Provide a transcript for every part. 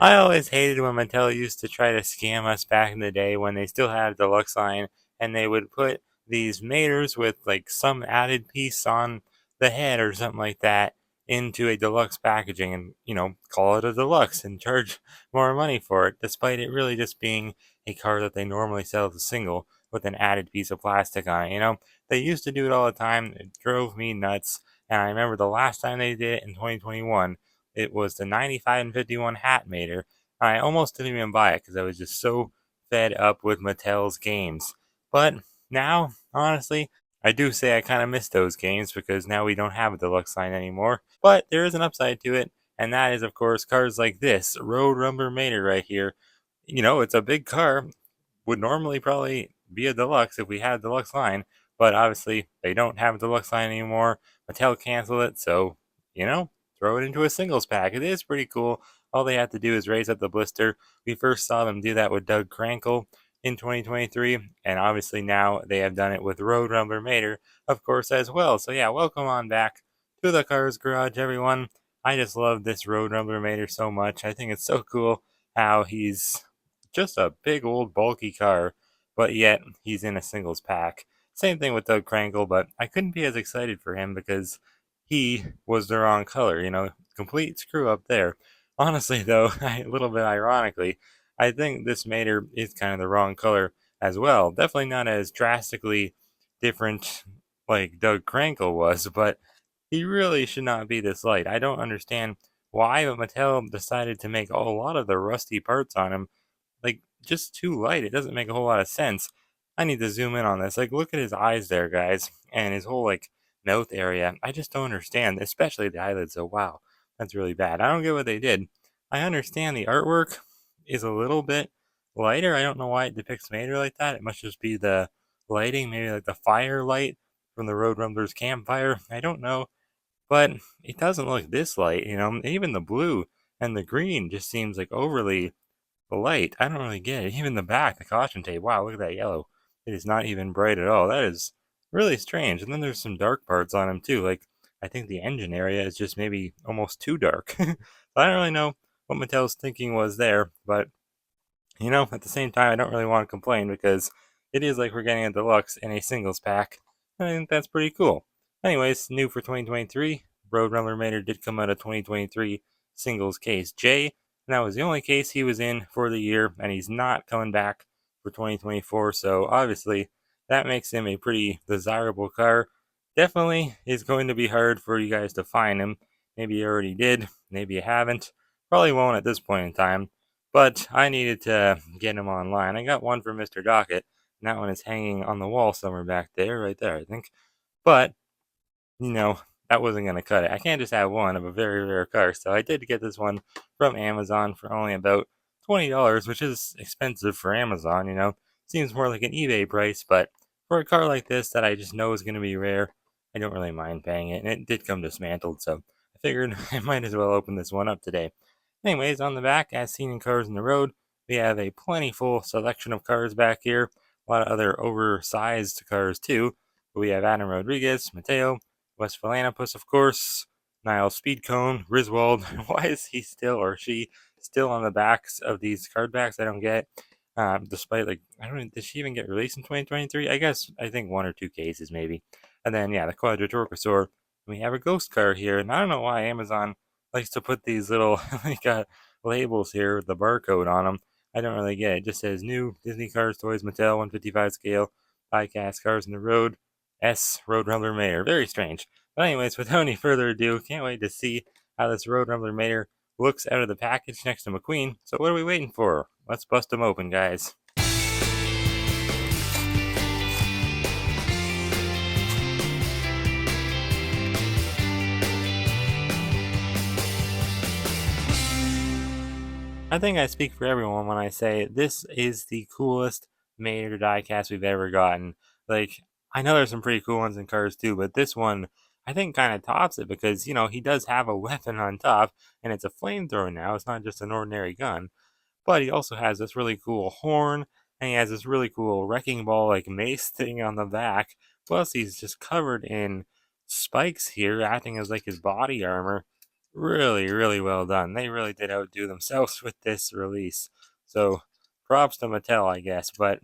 I always hated when Mattel used to try to scam us back in the day when they still had a deluxe line, and they would put these maters with like some added piece on the head or something like that into a deluxe packaging and, call it a deluxe and charge more money for it, despite it really just being a car that they normally sell as a single with an added piece of plastic on it. They used to do it all the time. It drove me nuts. And I remember the last time they did it in 2021, it was the 95 and 51 hat mater. I almost didn't even buy it because I was just so fed up with Mattel's games. But now, honestly, I do say I kind of miss those games because now we don't have a deluxe line anymore. But there is an upside to it, and that is, of course, cars like this Road Rumber Mater right here. It's a big car, would normally probably be a deluxe if we had a deluxe line, but obviously they don't have a deluxe line anymore. Mattel canceled it, so you know, throw it into a singles pack. It is pretty cool. All they have to do is raise up the blister. We first saw them do that with Doug Crankle in 2023, and obviously now they have done it with Road Rumber Mater, of course, as well. So yeah, welcome on back to the Cars Garage, everyone. I just love this Road Rumber Mater so much. I think it's so cool how he's just a big old bulky car, but yet he's in a singles pack. Same thing with Doug Krankel, but I couldn't be as excited for him because he was the wrong color, complete screw up there. Honestly, though, a little bit ironically, I think this Mater is kind of the wrong color as well. Definitely not as drastically different like Doug Krankel was, but he really should not be this light. I don't understand why, but Mattel decided to make a lot of the rusty parts on him like just too light. It doesn't make a whole lot of sense. I need to zoom in on this. Like, look at his eyes there, guys, and his whole like mouth area. I just don't understand, especially the eyelids. So wow, that's really bad. I don't get what they did. I understand the artwork is a little bit lighter. I don't know why it depicts Mater like that. It must just be the lighting, maybe like the fire light from the Road Rumbler's campfire. I don't know, but it doesn't look this light. Even the blue and the green just seems like overly the light, I don't really get it. Even the back, the caution tape. Wow, look at that yellow. It is not even bright at all. That is really strange. And then there's some dark parts on him too. Like I think the engine area is just maybe almost too dark. So I don't really know what Mattel's thinking was there, but at the same time, I don't really want to complain because it is like we're getting a deluxe in a singles pack. I think that's pretty cool. Anyways, new for 2023, Road Runner Mater did come out of 2023 singles case J, and that was the only case he was in for the year, and he's not coming back for 2024. So obviously, that makes him a pretty desirable car. Definitely is going to be hard for you guys to find him. Maybe you already did, maybe you haven't. Probably won't at this point in time. But I needed to get him online. I got one from Mr. Docket, and that one is hanging on the wall somewhere back there, right there, I think. But, you know, that wasn't going to cut it. I can't just have one of a very rare car, so I did get this one from Amazon for only about $20, which is expensive for Amazon. Seems more like an eBay price, but for a car like this that I just know is going to be rare, I don't really mind paying it. And it did come dismantled, so I figured I might as well open this one up today. Anyways, on the back, as seen in Cars on the Road, we have a plentiful selection of cars back here. A lot of other oversized cars too. We have Adam Rodriguez, Mateo, West Philanopus, of course, Niles Speedcone, Griswold. Why is he still or she still on the backs of these card backs? I don't get. Despite I don't know, did she even get released in 2023? I think one or two cases maybe. And then yeah, the Quadraturcosaur. We have a ghost car here, and I don't know why Amazon likes to put these little labels here with the barcode on them. I don't really get it. It just says new Disney Cars Toys Mattel 155 scale diecast cars in the road S Road Rumbler Mater. Very strange. But anyways, without any further ado, can't wait to see how this Road Rumbler Mater looks out of the package next to McQueen. So what are we waiting for? Let's bust them open, guys. I think I speak for everyone when I say this is the coolest Mater diecast we've ever gotten. Like, I know there's some pretty cool ones in Cars too, but this one I think kind of tops it because, he does have a weapon on top, and it's a flamethrower now. It's not just an ordinary gun. But he also has this really cool horn, and he has this really cool wrecking ball like mace thing on the back. Plus, he's just covered in spikes here, acting as like his body armor. Really, really well done. They really did outdo themselves with this release. So props to Mattel, I guess. But,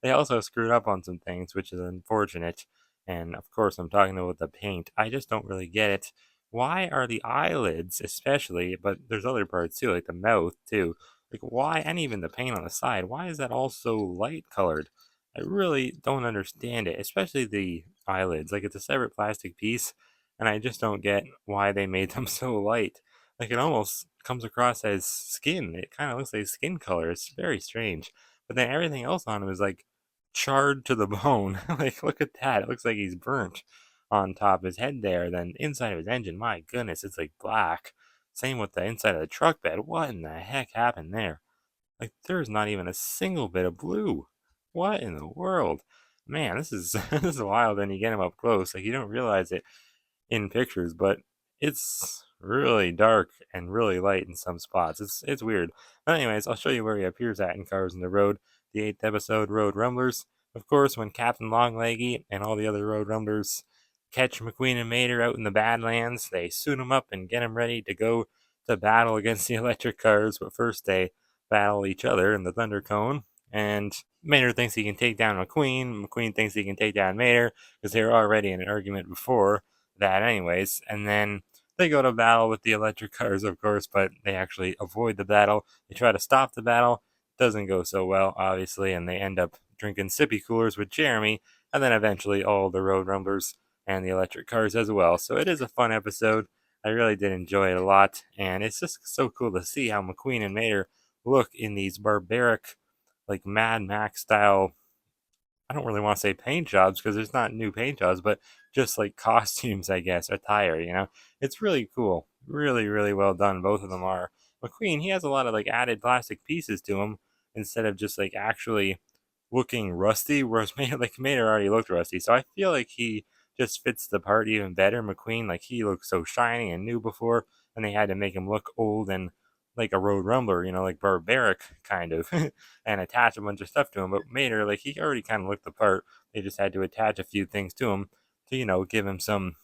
they also screwed up on some things, which is unfortunate. And of course, I'm talking about the paint. I just don't really get it. Why are the eyelids, especially, but there's other parts too, like the mouth too. Like, why, and even the paint on the side, why is that all so light colored? I really don't understand it, especially the eyelids. Like, it's a separate plastic piece and I just don't get why they made them so light. Like it almost comes across as skin. It kind of looks like skin color. It's very strange. But then everything else on him is like charred to the bone. Like look at that. It looks like he's burnt on top of his head there. Then inside of his engine, my goodness, it's like black. Same with the inside of the truck bed. What in the heck happened there? Like there's not even a single bit of blue. What in the world? Man, this is this is wild when you get him up close. Like you don't realize it in pictures, but it's really dark and really light in some spots. It's weird. But anyways, I'll show you where he appears at in Cars on the Road, the 8th episode, Road Rumblers. Of course, when Captain Longleggy and all the other Road Rumblers catch McQueen and Mater out in the Badlands, they suit him up and get him ready to go to battle against the electric cars. But first, they battle each other in the Thunder Cone, and Mater thinks he can take down McQueen. McQueen thinks he can take down Mater because they were already in an argument before that anyways. And then they go to battle with the electric cars, of course, but they actually avoid the battle. They try to stop the battle. Doesn't go so well, obviously, and they end up drinking sippy coolers with Jeremy, and then eventually all the road rumblers and the electric cars as well. So it is a fun episode. I really did enjoy it a lot, and it's just so cool to see how McQueen and Mater look in these barbaric, like Mad Max style. I don't really want to say paint jobs because there's not new paint jobs, but just like costumes, I guess, attire. It's really cool. Really, really well done. Both of them are. McQueen, he has a lot of like added plastic pieces to him instead of just like actually looking rusty, whereas Mater already looked rusty. So I feel like he just fits the part even better. McQueen, like he looked so shiny and new before, and they had to make him look old and like a road rumbler, like barbaric kind of, and attach a bunch of stuff to him. But Mater, like he already kind of looked the part. They just had to attach a few things to him to, give him some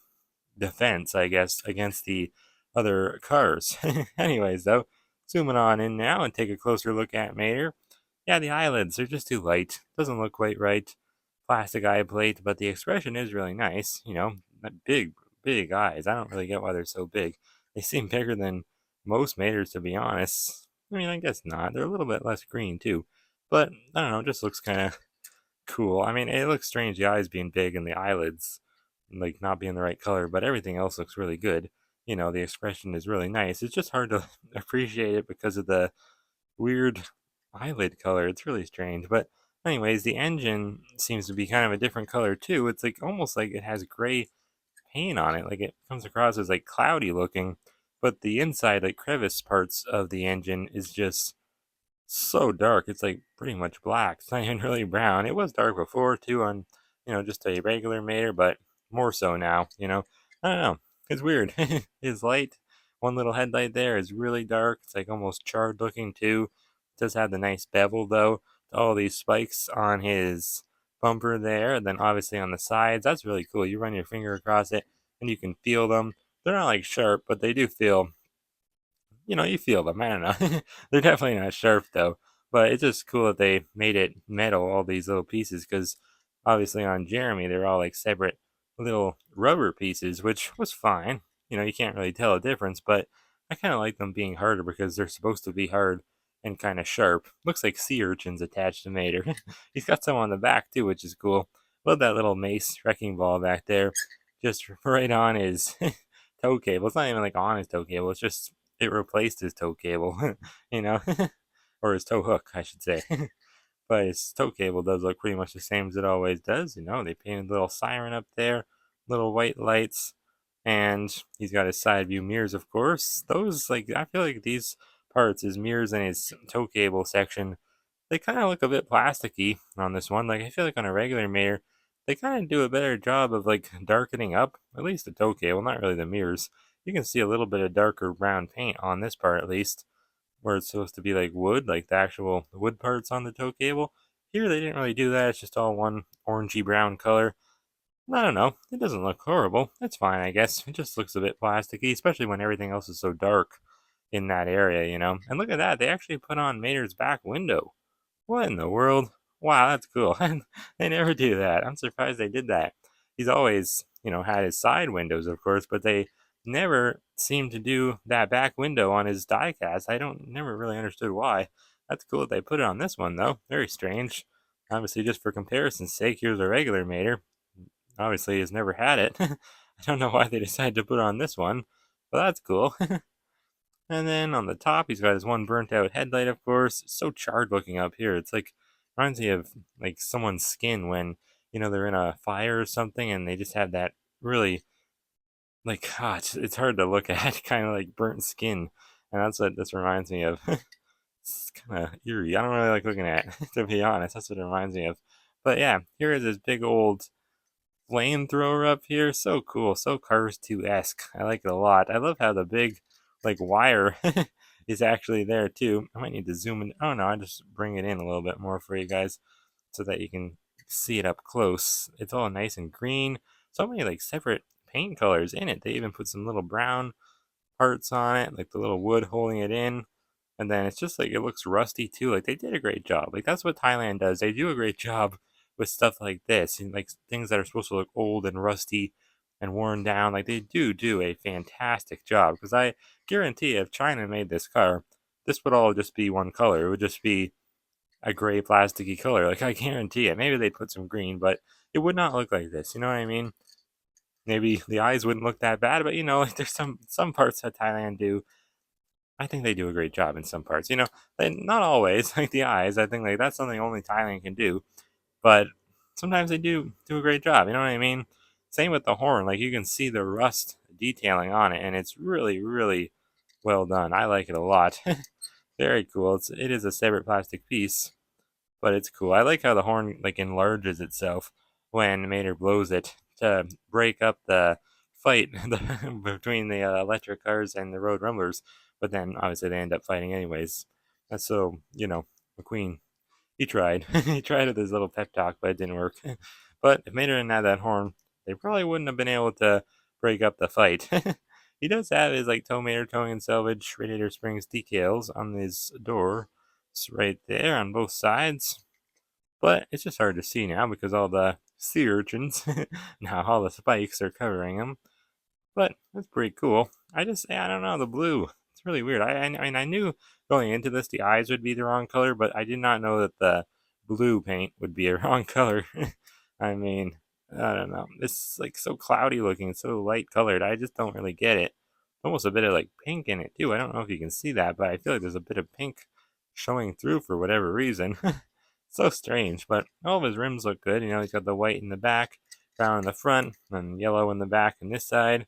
defense, I guess, against the other cars. Anyways, though, zooming on in now and take a closer look at Mater. Yeah, the eyelids are just too light. Doesn't look quite right. Plastic eye plate, but the expression is really nice. Big, big eyes. I don't really get why they're so big. They seem bigger than most Maters, to be honest. I mean, I guess not. They're a little bit less green, too. But, I don't know, it just looks kind of cool. I mean, it looks strange, the eyes being big and the eyelids, like, not being the right color, but everything else looks really good. The expression is really nice. It's just hard to appreciate it because of the weird eyelid color. It's really strange. But anyways, the engine seems to be kind of a different color too. It's like almost like it has gray paint on it. Like it comes across as like cloudy looking, but the inside like crevice parts of the engine is just so dark. It's like pretty much black. It's not even really brown. It was dark before too on, just a regular Mater, but more so now. I don't know. It's weird. His light, one little headlight there is really dark. It's like almost charred looking too. It does have the nice bevel though. All these spikes on his bumper there, and then obviously on the sides. That's really cool. You run your finger across it and you can feel them. They're not like sharp, but they do feel you feel them. I don't know. They're definitely not sharp though, but it's just cool that they made it metal, all these little pieces, because obviously on Jeremy, they're all like separate little rubber pieces, which was fine. You can't really tell a difference, but I kind of like them being harder because they're supposed to be hard and kind of sharp. Looks like sea urchins attached to Mater. He's got some on the back too, which is cool. Love that little mace wrecking ball back there, just right on his tow cable. It's not even like on his tow cable. It's just it replaced his tow cable, you know, or his tow hook, I should say. But his tow cable does look pretty much the same as it always does. They painted a little siren up there, little white lights, and he's got his side view mirrors, of course. Those, like, I feel like these parts, his mirrors and his tow cable section, they kind of look a bit plasticky on this one. Like, I feel like on a regular mirror, they kind of do a better job of, like, darkening up, at least the tow cable, not really the mirrors. You can see a little bit of darker brown paint on this part, at least, where it's supposed to be, like, wood, like the actual wood parts on the tow cable. Here, they didn't really do that. It's just all one orangey brown color. I don't know. It doesn't look horrible. It's fine, I guess. It just looks a bit plasticky, especially when everything else is so dark in that area. And look at that. They actually put on Mater's back window. What in the world? Wow, that's cool. They never do that. I'm surprised they did that. He's always had his side windows, of course, but they never seem to do that back window on his diecast. I don't never really understood why. That's cool that they put it on this one, though. Very strange. Obviously, just for comparison's sake, here's a regular Mater. Obviously, he's never had it. I don't know why they decided to put it on this one, but that's cool. And then on the top, he's got his one burnt out headlight, of course. It's so charred looking up here. It's like, reminds me of like someone's skin when they're in a fire or something and they just have that really, like, it's hard to look at, kind of like burnt skin. And that's what this reminds me of. It's kind of eerie. I don't really like looking at it, to be honest. That's what it reminds me of. But yeah, here is this big old flamethrower up here. So cool. So Cars 2-esque. I like it a lot. I love how the big, like, wire is actually there, too. I might need to zoom in. Oh, no. I just bring it in a little bit more for you guys so that you can see it up close. It's all nice and green. So many, like, separate paint colors in it. They even put some little brown parts on it, like the little wood holding it in. And then it's just like it looks rusty too. Like they did a great job. Like that's what Thailand does. They do a great job with stuff like this and like things that are supposed to look old and rusty and worn down. Like they do a fantastic job. Because I guarantee if China made this car, this would all just be one color. It would just be a gray plasticky color. Like I guarantee it. Maybe they'd put some green, but it would not look like this. You know what I mean? Maybe the eyes wouldn't look that bad, but like there's some parts that Thailand do. I think they do a great job in some parts. And not always. Like the eyes, I think like that's something only Thailand can do. But sometimes they do a great job. You know what I mean? Same with the horn. Like you can see the rust detailing on it, and it's really, really well done. I like it a lot. Very cool. It is a separate plastic piece, but it's cool. I like how the horn like enlarges itself when Mater blows it to break up the fight between the electric cars and the road rumblers. But then obviously they end up fighting anyways. That's so McQueen. He tried. He tried with his little pep talk, but it didn't work. But if Mater didn't have that horn, they probably wouldn't have been able to break up the fight. He does have his like tow Mater towing and salvage radiator springs decals on his door. It's right there on both sides. But it's just hard to see now because all the sea urchins, now all the spikes are covering them. But that's pretty cool. I don't know, the blue. It's really weird. I mean, I knew going into this the eyes would be the wrong color, but I did not know that the blue paint would be a wrong color. I mean, I don't know. It's like so cloudy looking, so light colored. I just don't really get it. Almost a bit of like pink in it too. I don't know if you can see that, but I feel like there's a bit of pink showing through for whatever reason. So strange, but all of his rims look good. He's got the white in the back, brown in the front, and yellow in the back and this side.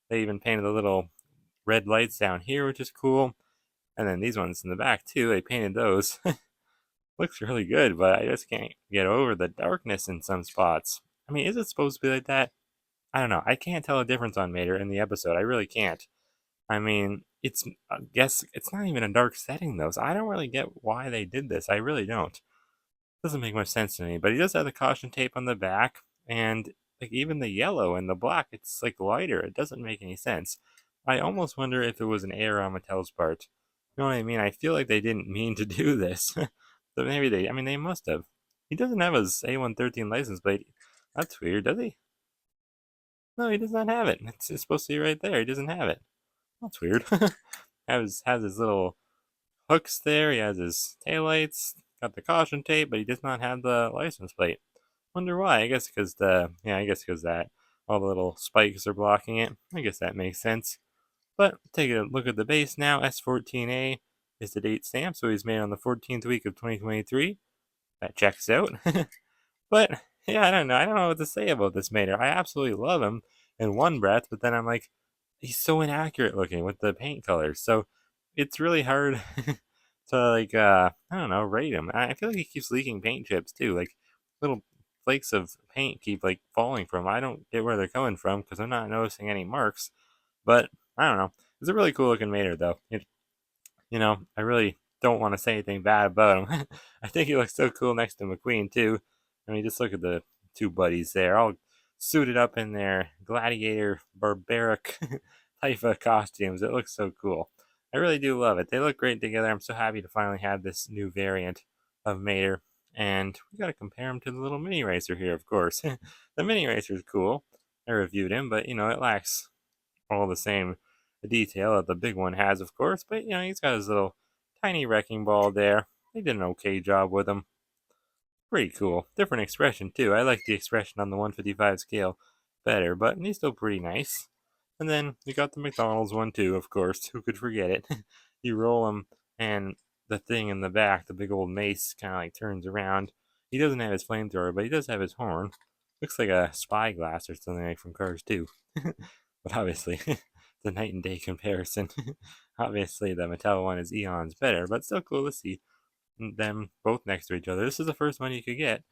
They even painted the little red lights down here, which is cool. And then these ones in the back too, they painted those. Looks really good, but I just can't get over the darkness in some spots. I mean, is it supposed to be like that? I don't know. I can't tell a difference on Mater in the episode. I really can't. I mean, I guess it's not even a dark setting though, so I don't really get why they did this. I really don't. Doesn't make much sense to me, but he does have the caution tape on the back, and like even the yellow and the black, it's like lighter. It doesn't make any sense. I almost wonder if it was an error on Mattel's part. You know what I mean? I feel like they didn't mean to do this. But maybe I mean, they must have. He doesn't have his A113 license plate. That's weird, does he? No, he does not have it. It's supposed to be right there. He doesn't have it. That's weird. Has his little hooks there. He has his taillights, got the caution tape, but he does not have the license plate. Wonder why? I guess because that all the little spikes are blocking it. I guess that makes sense. But take a look at the base now. S14A is the date stamp, so he's made on the 14th week of 2023. That checks out. But yeah, I don't know. I don't know what to say about this Mater. I absolutely love him in one breath, but then I'm like, he's so inaccurate looking with the paint colors. So it's really hard to like I don't know, rate him. I feel like he keeps leaking paint chips too. Like little flakes of paint keep like falling from him. I don't get where they're coming from because I'm not noticing any marks. But I don't know. It's a really cool looking Mater though. I really don't want to say anything bad about him. I think he looks so cool next to McQueen too. I mean, just look at the two buddies there. I'll suited up in their Gladiator barbaric type of costumes. It looks so cool. I really do love it. They look great together. I'm so happy to finally have this new variant of Mater. And we got to compare him to the little mini racer here, of course. The mini racer is cool. I reviewed him, but it lacks all the same detail that the big one has, of course. But he's got his little tiny wrecking ball there. They did an okay job with him. Pretty cool. Different expression too. I like the expression on the 155 scale better, but he's still pretty nice. And then you got the McDonald's one too, of course. Who could forget it? You roll him, and the thing in the back, the big old mace, kind of like turns around. He doesn't have his flamethrower, but he does have his horn. Looks like a spyglass or something like from Cars 2. But obviously, the night and day comparison. Obviously, the Mattel one is eons better, but still cool to see them both next to each other. This is the first one you could get,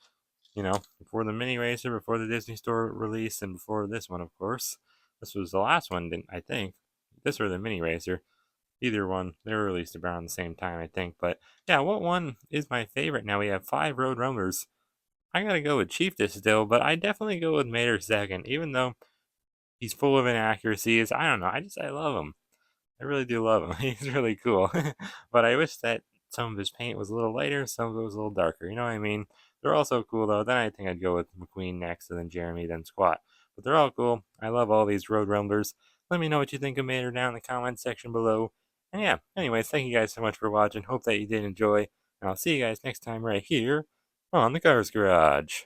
before the mini racer, before the Disney Store release, and before this one, of course. This was the last one, I think. This or the mini racer. Either one. They were released around the same time, I think. But yeah, what one is my favorite? Now we have 5 Road Rumblers. I gotta go with Chiefess still, but I definitely go with Mater second, even though he's full of inaccuracies. I don't know. I love him. I really do love him. He's really cool. But I wish that some of his paint was a little lighter, some of it was a little darker. You know what I mean? They're all so cool, though. Then I think I'd go with McQueen next, and then Jeremy, then Squat. But they're all cool. I love all these Road Rumblers. Let me know what you think of Mater down in the comments section below. And yeah, anyways, thank you guys so much for watching. Hope that you did enjoy. And I'll see you guys next time right here on the Cars Garage.